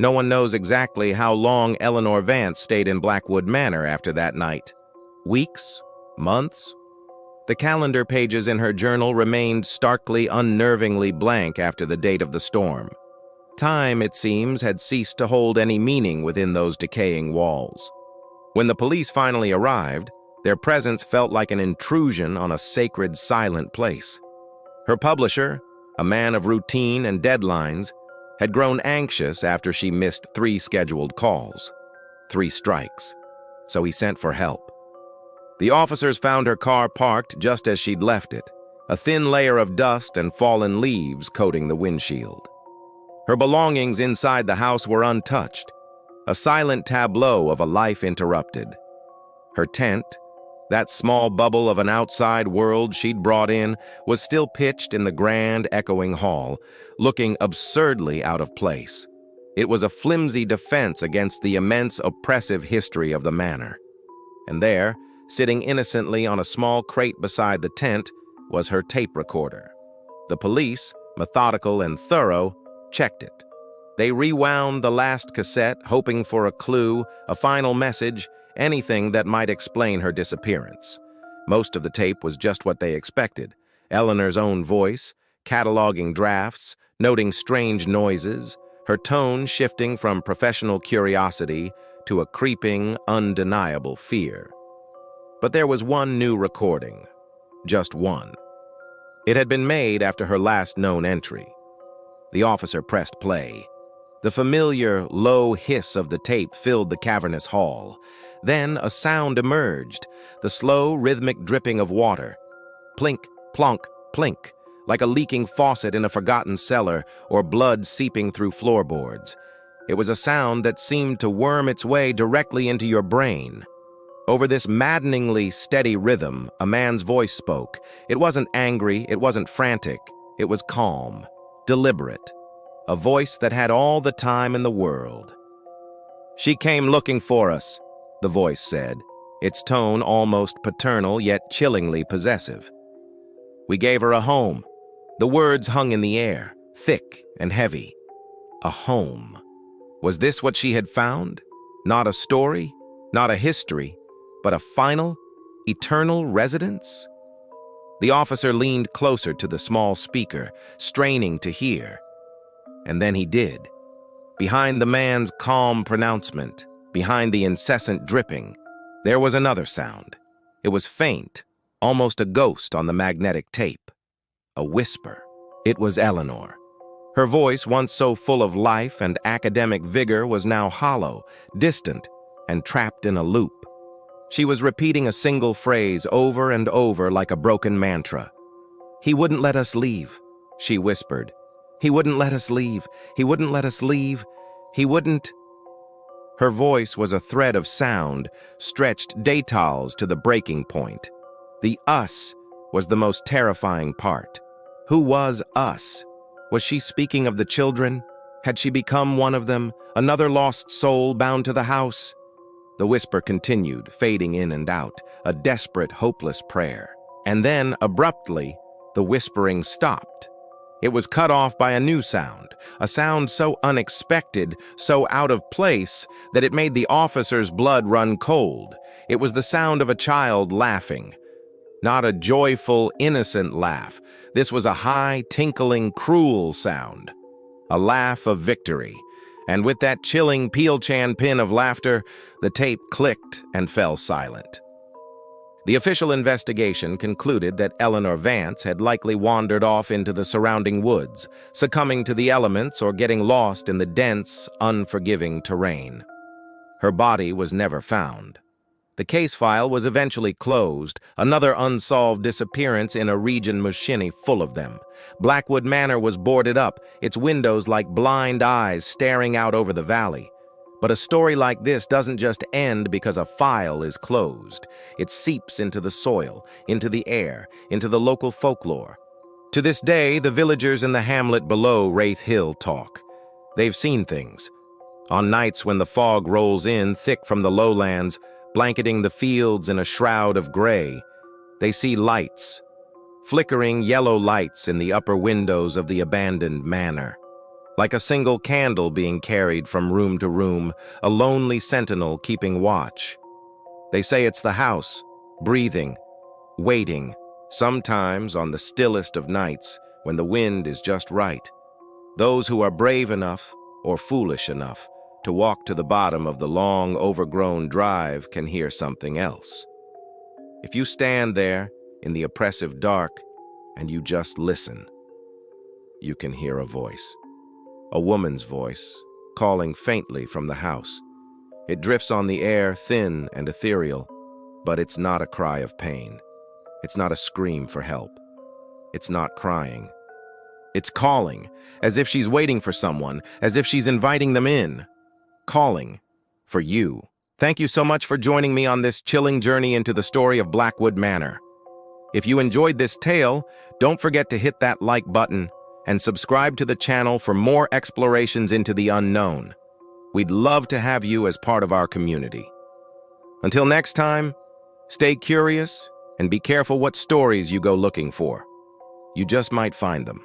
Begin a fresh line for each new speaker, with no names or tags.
No one knows exactly how long Eleanor Vance stayed in Blackwood Manor after that night. Weeks? Months? The calendar pages in her journal remained starkly, unnervingly blank after the date of the storm. Time, it seems, had ceased to hold any meaning within those decaying walls. When the police finally arrived, their presence felt like an intrusion on a sacred, silent place. Her publisher, a man of routine and deadlines, had grown anxious after she missed 3 scheduled calls. 3 strikes. So he sent for help. The officers found her car parked just as she'd left it, a thin layer of dust and fallen leaves coating the windshield. Her belongings inside the house were untouched, a silent tableau of a life interrupted. Her tent, that small bubble of an outside world she'd brought in, was still pitched in the grand, echoing hall, looking absurdly out of place. It was a flimsy defense against the immense, oppressive history of the manor. And there, sitting innocently on a small crate beside the tent, was her tape recorder. The police, methodical and thorough, checked it. They rewound the last cassette, hoping for a clue, a final message, anything that might explain her disappearance. Most of the tape was just what they expected. Eleanor's own voice, cataloging drafts, noting strange noises, her tone shifting from professional curiosity to a creeping, undeniable fear. But there was one new recording. Just one. It had been made after her last known entry. The officer pressed play. The familiar, low hiss of the tape filled the cavernous hall. Then a sound emerged, the slow, rhythmic dripping of water. Plink, plonk, plink, like a leaking faucet in a forgotten cellar or blood seeping through floorboards. It was a sound that seemed to worm its way directly into your brain. Over this maddeningly steady rhythm, a man's voice spoke. It wasn't angry, it wasn't frantic. It was calm, deliberate. A voice that had all the time in the world. "She came looking for us," the voice said, its tone almost paternal yet chillingly possessive. "We gave her a home." The words hung in the air, thick and heavy. A home. Was this what she had found? Not a story, not a history, but a final, eternal residence? The officer leaned closer to the small speaker, straining to hear. And then he did. Behind the man's calm pronouncement, behind the incessant dripping, there was another sound. It was faint, almost a ghost on the magnetic tape. A whisper. It was Eleanor. Her voice, once so full of life and academic vigor, was now hollow, distant, and trapped in a loop. She was repeating a single phrase over and over like a broken mantra. "He wouldn't let us leave," she whispered. "He wouldn't let us leave. He wouldn't let us leave. He wouldn't." Her voice was a thread of sound, stretched detals to the breaking point. The us was the most terrifying part. Who was us? Was she speaking of the children? Had she become one of them, another lost soul bound to the house? The whisper continued, fading in and out, a desperate, hopeless prayer. And then, abruptly, the whispering stopped. It was cut off by a new sound, a sound so unexpected, so out of place, that it made the officer's blood run cold. It was the sound of a child laughing. Not a joyful, innocent laugh. This was a high, tinkling, cruel sound. A laugh of victory. And with that chilling Peel-Chan pin of laughter, the tape clicked and fell silent. The official investigation concluded that Eleanor Vance had likely wandered off into the surrounding woods, succumbing to the elements or getting lost in the dense, unforgiving terrain. Her body was never found. The case file was eventually closed, another unsolved disappearance in a region Mushini full of them. Blackwood Manor was boarded up, its windows like blind eyes staring out over the valley. But a story like this doesn't just end because a file is closed. It seeps into the soil, into the air, into the local folklore. To this day, the villagers in the hamlet below Wraith Hill talk. They've seen things. On nights when the fog rolls in thick from the lowlands, blanketing the fields in a shroud of gray, they see lights, flickering yellow lights in the upper windows of the abandoned manor. like a single candle being carried from room to room, a lonely sentinel keeping watch. They say it's the house, breathing, waiting, sometimes on the stillest of nights when the wind is just right. Those who are brave enough or foolish enough to walk to the bottom of the long, overgrown drive can hear something else. If you stand there in the oppressive dark and you just listen, you can hear a voice. A woman's voice, calling faintly from the house. It drifts on the air, thin and ethereal, but it's not a cry of pain. It's not a scream for help. It's not crying. It's calling, as if she's waiting for someone, as if she's inviting them in. Calling for you. Thank you so much for joining me on this chilling journey into the story of Blackwood Manor. If you enjoyed this tale, don't forget to hit that like button and subscribe to the channel for more explorations into the unknown. We'd love to have you as part of our community. Until next time, stay curious and be careful what stories you go looking for. You just might find them.